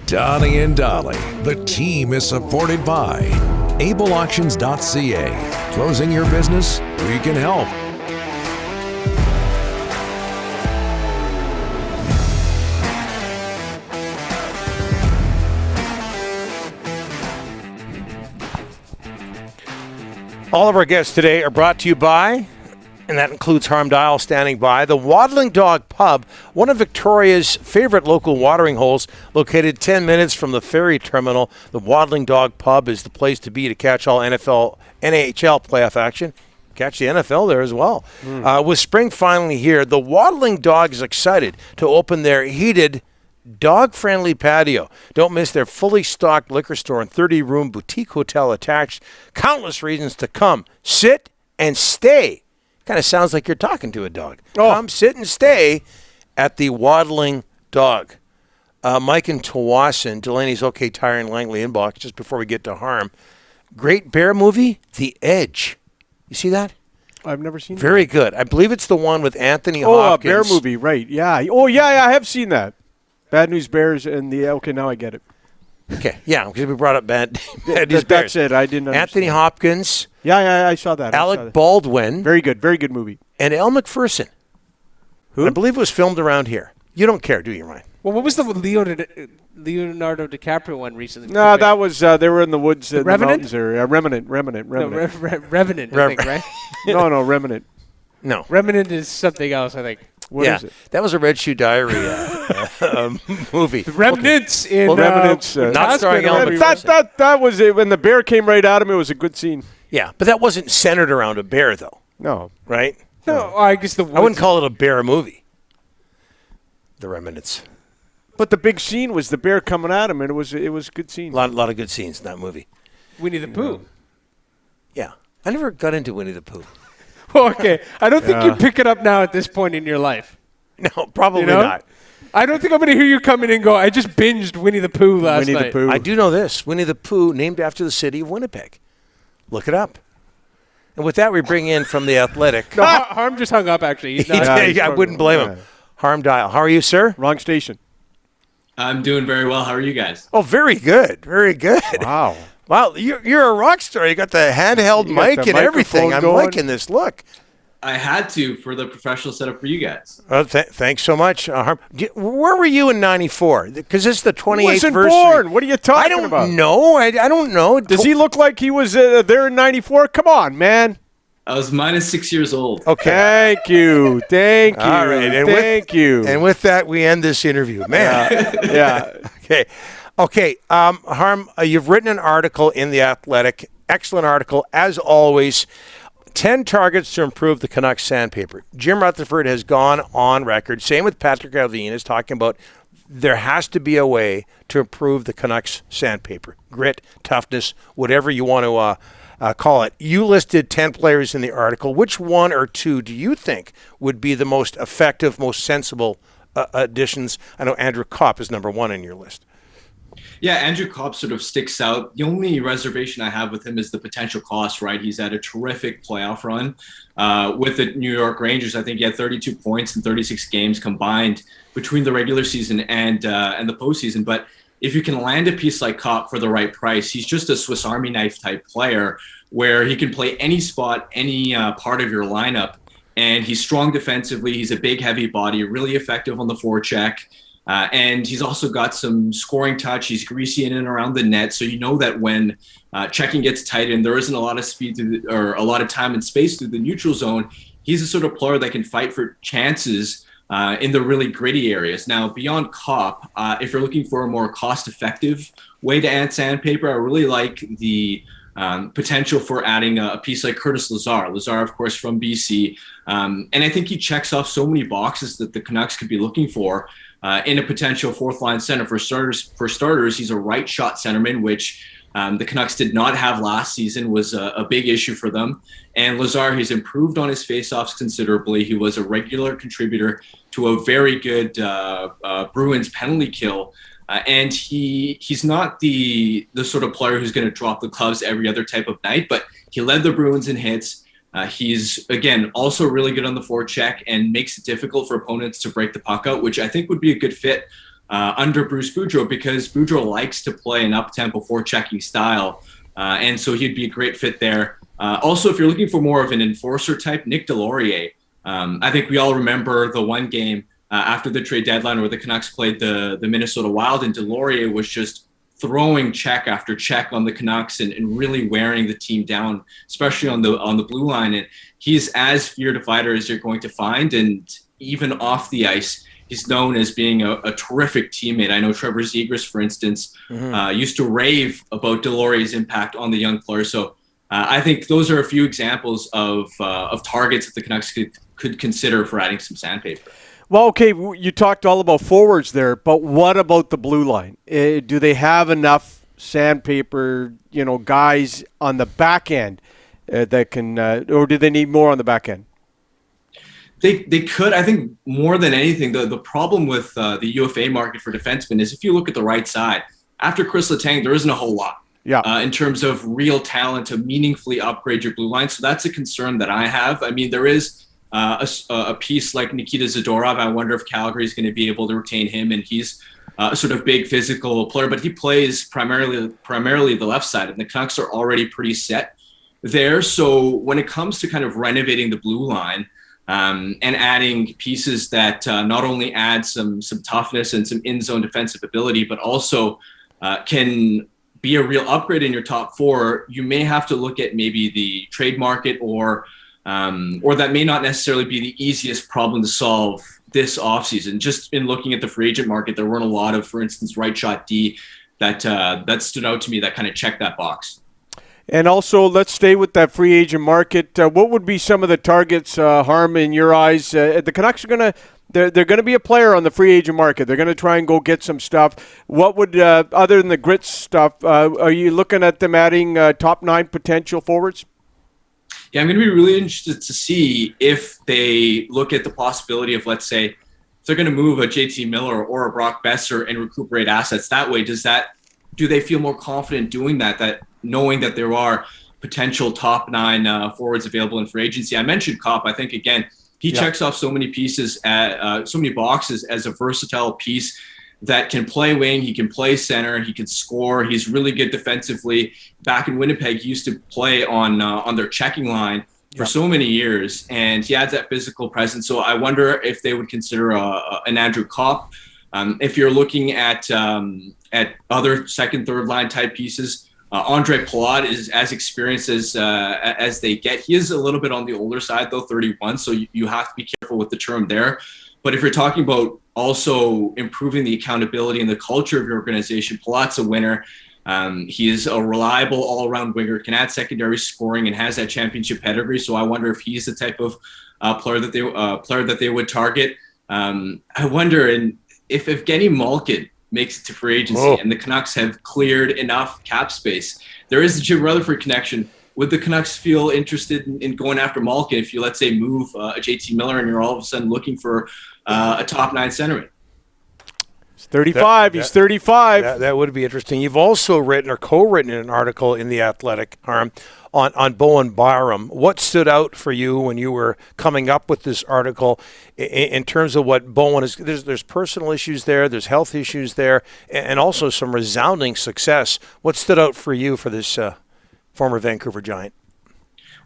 Donnie and Dolly, the team is supported by ableauctions.ca. Closing your business? We can help. All of our guests today are brought to you by, and that includes Harman Dayal standing by, the Waddling Dog Pub, one of Victoria's favorite local watering holes, located 10 minutes from the ferry terminal. The Waddling Dog Pub is the place to be to catch all NHL playoff action. Catch the NFL there as well. With spring finally here, the Waddling Dog is excited to open their heated, dog-friendly patio. Don't miss their fully stocked liquor store and 30-room boutique hotel attached. Countless reasons to come, sit, and stay. Kind of sounds like you're talking to a dog. Come, sit, and stay at the Waddling Dog. Mike and Tawasin, Delaney's OK Tire and Langley inbox, just before we get to Harm. Great bear movie, The Edge. You see that? I've never seen Very good. I believe it's the one with Anthony Hopkins. Oh, a bear movie, right. Yeah. Oh, yeah, I have seen that. Bad News Bears and the okay, now I get it. Okay, yeah, because we brought up Bad News Bears. That's it. I didn't understand. Anthony Hopkins. Yeah, I saw that. Alec Baldwin. Very good movie. And Elle Macpherson. Who? I believe it was filmed around here. You don't care, do you, Ryan? Well, what was the Leonardo DiCaprio one recently? No, that was they were in the woods in the Revenant? mountains there. Remnant. No, Revenant, I think, right? No, Remnant. No. Revenant is something else, I think. What is it? That was a Red Shoe Diary movie. The Remnants in Remnants, not starring Elle Macpherson. That was it. When the bear came right at him, it was a good scene. Yeah, but that wasn't centered around a bear, though. No. Right? No, I guess I wouldn't call it a bear movie. The Remnants. But the big scene was the bear coming at him, and it was a good scene. A lot of good scenes in that movie. Winnie the Pooh. Yeah. I never got into Winnie the Pooh. Well, okay. I don't think you pick it up now at this point in your life. No, probably not. I don't think I'm going to hear you come in and go, I just binged Winnie the Pooh last night. Pooh. I do know this. Winnie the Pooh, named after the city of Winnipeg. Look it up. And with that, we bring in from The Athletic. No, Harm just hung up, actually. He's not, I wouldn't blame him. Harm Dayal. How are you, sir? Wrong station. I'm doing very well. How are you guys? Oh, very good. Very good. Wow. Wow, you're a rock star. You got the handheld mic and everything. I'm liking this. Look. I had to for the professional setup for you guys. Thanks so much, Harm. Where were you in '94? Because it's the 28th wasn't anniversary. Born. What are you talking about? I don't know. I don't know. Does he look like he was there in '94? Come on, man. I was minus 6 years old. Okay. Thank you. All right. Thank you. And with that, we end this interview. Man. Yeah. Okay. Harm, you've written an article in The Athletic. Excellent article, as always. 10 targets to improve the Canucks sandpaper. Jim Rutherford has gone on record, same with Patrick Allvin, is talking about there has to be a way to improve the Canucks sandpaper. Grit, toughness, whatever you want to call it. You listed 10 players in the article. Which one or two do you think would be the most effective, most sensible additions? I know Andrew Kopp is number one in your list. Yeah, Andrew Kopp sort of sticks out. The only reservation I have with him is the potential cost, right? He's had a terrific playoff run with the New York Rangers. I think he had 32 points in 36 games combined between the regular season and the postseason. But if you can land a piece like Kopp for the right price, he's just a Swiss Army knife type player where he can play any spot, any part of your lineup. And he's strong defensively. He's a big, heavy body, really effective on the forecheck. And he's also got some scoring touch. He's greasy in and around the net. So you know that when checking gets tight and there isn't a lot of speed or a lot of time and space through the neutral zone, he's the sort of player that can fight for chances in the really gritty areas. Now, beyond Kopp, if you're looking for a more cost-effective way to add sandpaper, I really like the potential for adding a piece like Curtis Lazar. Lazar, of course, from BC. And I think he checks off so many boxes that the Canucks could be looking for in a potential fourth-line center. For starters, he's a right-shot centerman, which the Canucks did not have last season, was a big issue for them. And Lazar, he's improved on his faceoffs considerably. He was a regular contributor to a very good Bruins penalty kill. And he's not the sort of player who's going to drop the gloves every other type of night, but he led the Bruins in hits. He's, again, also really good on the forecheck and makes it difficult for opponents to break the puck out, which I think would be a good fit under Bruce Boudreau, because Boudreau likes to play an up-tempo forechecking style, and so he'd be a great fit there. Also, if you're looking for more of an enforcer type, Nick Delorier. I think we all remember the one game after the trade deadline where the Canucks played the Minnesota Wild, and Delorier was just throwing check after check on the Canucks and really wearing the team down, especially on the blue line. And he's as feared a fighter as you're going to find. And even off the ice, he's known as being a terrific teammate. I know Trevor Zegras, for instance, used to rave about Delorier's impact on the young players. So I think those are a few examples of targets that the Canucks could consider for adding some sandpaper. Well, okay, you talked all about forwards there, but what about the blue line? Do they have enough sandpaper, guys on the back end that can, or do they need more on the back end? They could. I think more than anything, the problem with the UFA market for defensemen is if you look at the right side, after Chris Letang, there isn't a whole lot in terms of real talent to meaningfully upgrade your blue line. So that's a concern that I have. I mean, there is a piece like Nikita Zadorov. I wonder if Calgary is going to be able to retain him, and he's a sort of big physical player, but he plays primarily the left side, and the Canucks are already pretty set there. So when it comes to kind of renovating the blue line and adding pieces that not only add some toughness and some in-zone defensive ability, but also can be a real upgrade in your top four, you may have to look at maybe the trade market, or that may not necessarily be the easiest problem to solve this offseason. Just in looking at the free agent market, there weren't a lot of, for instance, right shot D that stood out to me that kind of checked that box. And also, let's stay with that free agent market. What would be some of the targets, Harm, in your eyes? The Canucks are they're going to be a player on the free agent market. They're going to try and go get some stuff. What would, other than the grit stuff, are you looking at them adding top 9 potential forwards? Yeah, I'm going to be really interested to see if they look at the possibility of, let's say, if they're going to move a JT Miller or a Brock Besser and recuperate assets that way. Do they feel more confident doing that knowing that there are potential top 9 forwards available in free agency? I mentioned Kopp. I think, again, he checks off so many pieces, so many boxes as a versatile piece that can play wing, he can play center, he can score. He's really good defensively. Back in Winnipeg, he used to play on their checking line for so many years, and he adds that physical presence. So I wonder if they would consider an Andrew Kopp. If you're looking at other second, third line type pieces, Andre Palat is as experienced as they get. He is a little bit on the older side, though, 31, so you have to be careful with the term there. But if you're talking about also improving the accountability and the culture of your organization, Palat's a winner. He is a reliable all-around winger, can add secondary scoring, and has that championship pedigree. So I wonder if he's the type of player that they would target. I wonder if Evgeny Malkin makes it to free agency and the Canucks have cleared enough cap space. There is a Jim Rutherford connection. Would the Canucks feel interested in going after Malkin if you, let's say, move a JT Miller and you're all of a sudden looking for a top 9 centerman? He's 35. He's 35. That would be interesting. You've also written or co-written an article in The Athletic, Harm, on Bowen Byram. What stood out for you when you were coming up with this article in terms of what Bowen is? There's personal issues there, there's health issues there, and also some resounding success. What stood out for you for this former Vancouver Giant?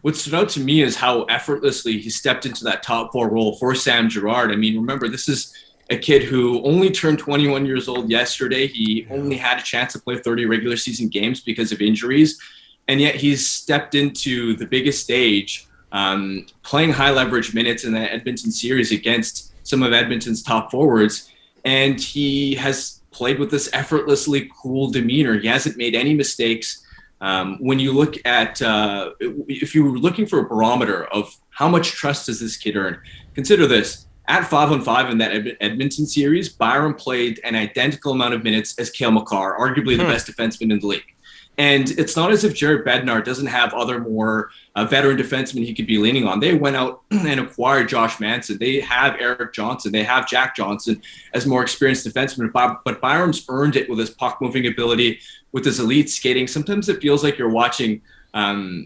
What stood out to me is how effortlessly he stepped into that top 4 role for Sam Girard. I mean, remember, this is a kid who only turned 21 years old yesterday. He only had a chance to play 30 regular season games because of injuries. And yet he's stepped into the biggest stage, playing high leverage minutes in the Edmonton series against some of Edmonton's top forwards. And he has played with this effortlessly cool demeanor. He hasn't made any mistakes. When you look at, if you were looking for a barometer of how much trust does this kid earn, consider this. At 5-on-5 in that Edmonton series, Byram played an identical amount of minutes as Cale Makar, arguably the best defenseman in the league. And it's not as if Jared Bednar doesn't have other more veteran defensemen he could be leaning on. They went out and acquired Josh Manson. They have Eric Johnson. They have Jack Johnson as more experienced defensemen. But Byram's earned it with his puck-moving ability, with his elite skating. Sometimes it feels like you're watching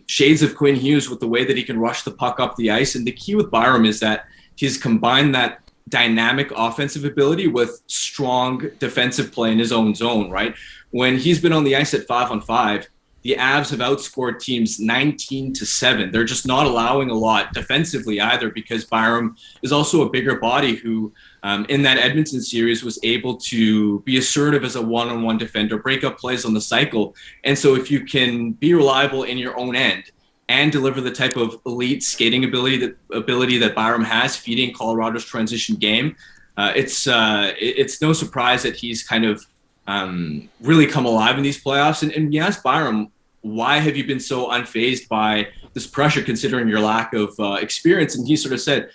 shades of Quinn Hughes with the way that he can rush the puck up the ice. And the key with Byram is that he's combined that dynamic offensive ability with strong defensive play in his own zone, right? When he's been on the ice at 5-on-5, the Avs have outscored teams 19-7. They're just not allowing a lot defensively either, because Byram is also a bigger body who, in that Edmonton series, was able to be assertive as a one-on-one defender, break up plays on the cycle. And so if you can be reliable in your own end and deliver the type of elite skating ability that Byram has, feeding Colorado's transition game, it's no surprise that he's kind of really come alive in these playoffs. And you ask Byram, why have you been so unfazed by this pressure considering your lack of experience? And he sort of said,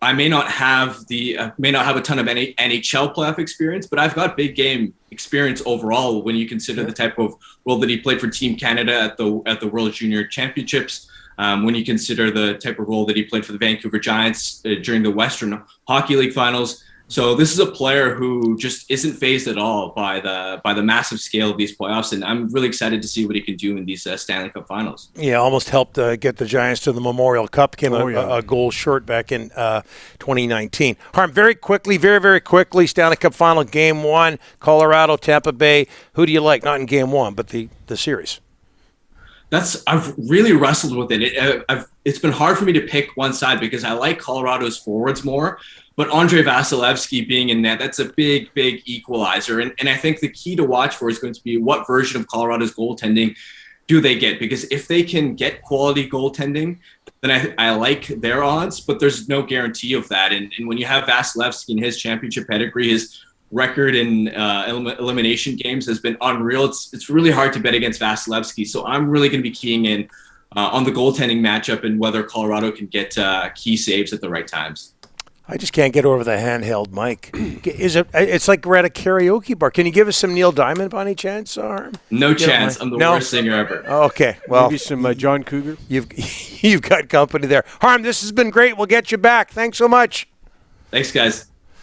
I may not have a ton of NHL playoff experience, but I've got big game experience overall when you consider the type of role that he played for Team Canada at the World Junior Championships, when you consider the type of role that he played for the Vancouver Giants during the Western Hockey League finals. So this is a player who just isn't fazed at all by the massive scale of these playoffs, and I'm really excited to see what he can do in these Stanley Cup Finals. Yeah, almost helped get the Giants to the Memorial Cup. Came a goal short back in 2019. Harm, very very quickly, Stanley Cup Final Game 1, Colorado, Tampa Bay. Who do you like? Not in Game 1, but the series. I've really wrestled with it. It's been hard for me to pick one side because I like Colorado's forwards more. But Andrei Vasilevsky being in net, that's a big equalizer. And I think the key to watch for is going to be what version of Colorado's goaltending do they get? Because if they can get quality goaltending, then I like their odds, but there's no guarantee of that. And when you have Vasilevsky in his championship pedigree, his record in elimination games has been unreal. It's really hard to bet against Vasilevsky. So I'm really going to be keying in on the goaltending matchup and whether Colorado can get key saves at the right times. I just can't get over the handheld mic. It's like we're at a karaoke bar. Can you give us some Neil Diamond by any chance? No chance. I'm the worst singer ever. Okay, well. Maybe some John Cougar? You've got company there. Harm, this has been great. We'll get you back. Thanks so much. Thanks, guys.